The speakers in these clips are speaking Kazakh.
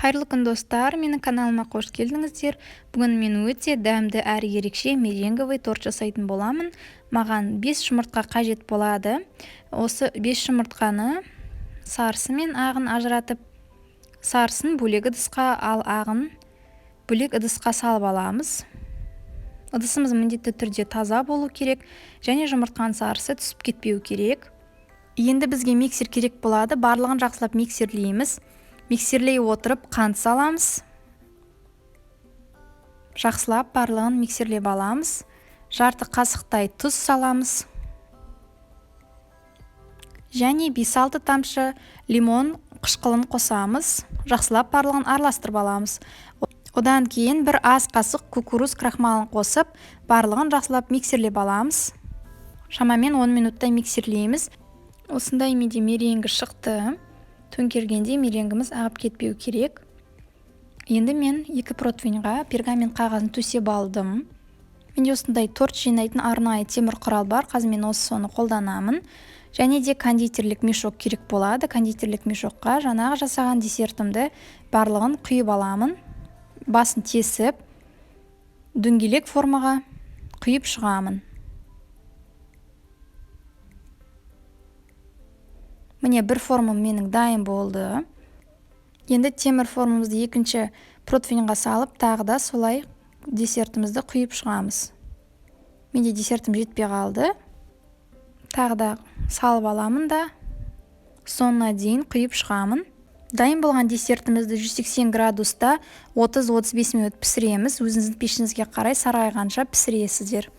Қайырлы күн достар, менің каналыма қош келдіңіздер. Бүгін мен өте дәмді әрі ерекше меренговый торт жасайтын боламын. Маған 5 жұмыртқа қажет болады. Осы 5 жұмыртқаны сарысы мен ағын ажыратып, сарысын бөлек ыдысқа, ал ағын бөлек ыдысқа салып аламыз. Ыдысымыз міндетті түрде таза болу керек және жұмыртқаның сарысы түсіп кетпеу керек. Енді бізге миксер керек болады. Барлығын жақсылап миксерлейміз. Миксерлей отырып қант саламыз. Жақсылап барлығын миксерлеп аламыз. Жарты қасықтай тұз саламыз. Және 5-6 тамшы лимон қышқылын қосамыз. Жақсылап барлығын араластырып аламыз. Одан кейін бір ас қасық кукуруз крахмалын қосып, барлығын жақсылап миксерлеп аламыз. Шамамен 10 минуттай миксерлейміз. Осындай менде меренгі шықты. Төңкергенде меренгіміз ағып кетпеу керек. Енді мен 2 противеньға пергамент қағазын төсеп алдым. Менде осындай торт жинайтын арнайы темір құрал бар. Қазір мен соны қолданамын. Және де кондитерлік мешок керек болады. Кондитерлік мешокқа жаңағы жасаған десертімді барлығын құйып аламын. Басын тесіп, дөңгелек формаға құйып шығамын. Міне бір формам менің дайын болды. Енді темір формамызды екінші противеньға салып, тағы да солай десертімізді құйып шығамыз. Менде десертім жетпей қалды. Тағы да салып аламын да соңына дейін құйып шығамын. Дайын болған десертімізді 180 градуста 30-35 минут пісіреміз. Өзіңіздің пешіңізге қарай сарғайғанша пісіресіздер.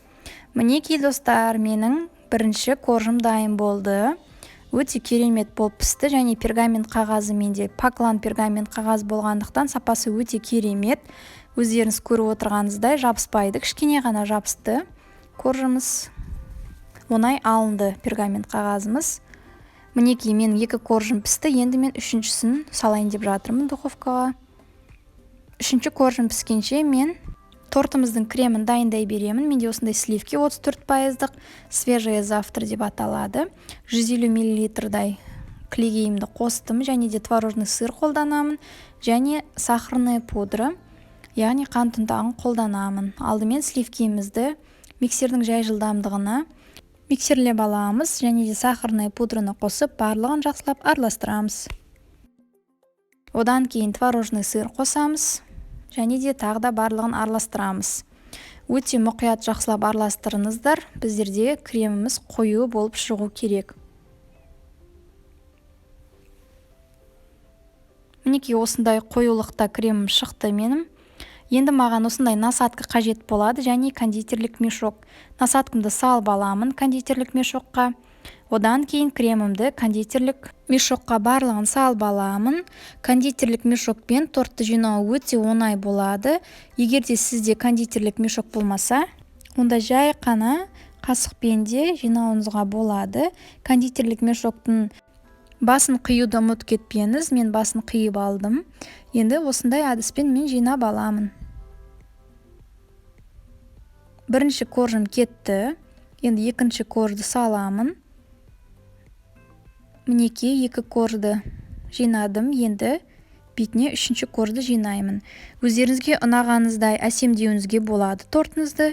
Мінекей достар, менің бірінші коржым дайын болды. Өте керемет болып пісті, және пергамент қағазы менде паклан пергамент қағаз болғандықтан сапасы өте керемет. Өздеріңіз көріп отырғаныңыздай жабыспайды, кішкене ғана жабысты. Коржымыз оңай алынды, пергамент қағазымыз. Мінекей мен 2 коржым пісті, енді мен үшіншісін салайын деп жатырмын духовкаға. Үшінші коржым піскенше мен тортымыздың кремін дайындай беремін. Менде осындай сливки 34%, свежее завтра деп аталады. 150 мл клейгейімді қостым, және де творожный сыр қолданамын, және сахарная пудра, яғни қант ұнтағын қолданамын. Алдымен сливкемізді миксердің жай жылдамдығына миксерлеп аламыз, және де сахарная пудраны қосып, барлығын жақсылап араластырамыз. Одан кейін творожный сыр қосамыз, және де тағы да барлығын араластырамыз. Өте мұқият жақсылап араластырыңыздар. Біздерде креміміз қою болып шығу керек. Мінекей осындай қоюлықта кремім шықты менің. Енді маған осындай насадка қажет болады, және кондитерлік мешок. Насадкымды салып аламын кондитерлік мешокқа. Одан кейін кремімді кондитерлік мешокқа барлығын салып аламын. Кондитерлік мешокпен тортты жинау өте оңай болады. Егерде сізде кондитерлік мешок болмаса, онда жай қана қасықпен де жинауыңызға болады. Кондитерлік мешоктың басын қиюды ұмытып кетпеңіз. Мен басын қиып алдым. Енді осындай әдіспен мен жинап аламын. Бірінші коржым кетті. Енді екінші коржды саламын. Мінекей 2 коржды жинадым. Енді бетіне 3-ші коржды жинаймын. Өздеріңізге ұнағаныңыздай әсемдеуіңізге болады тортыңызды.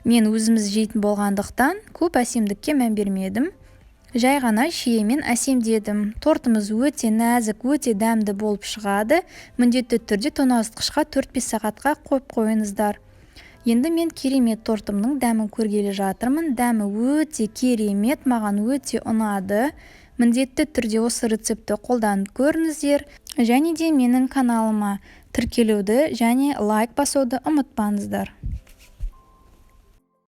Мен өзіміз жейтін болғандықтан көп әсемдікке мән бермедім. Жай ғана шиемен әсемдедім. Тортымыз өте нәзік, өте дәмді болып шығады. Міндетті түрде тоңазытқышқа 4-5 сағатқа қойып қойыңыздар. Енді мен керемет тортымның дәмін көргелі жатырмын. Дәмі өте керемет, маған өте ұнады. Міндетті түрде осы рецепті қолданып көріңіздер. Және де менің каналыма тіркелуді және лайк басуды ұмытпаңыздар.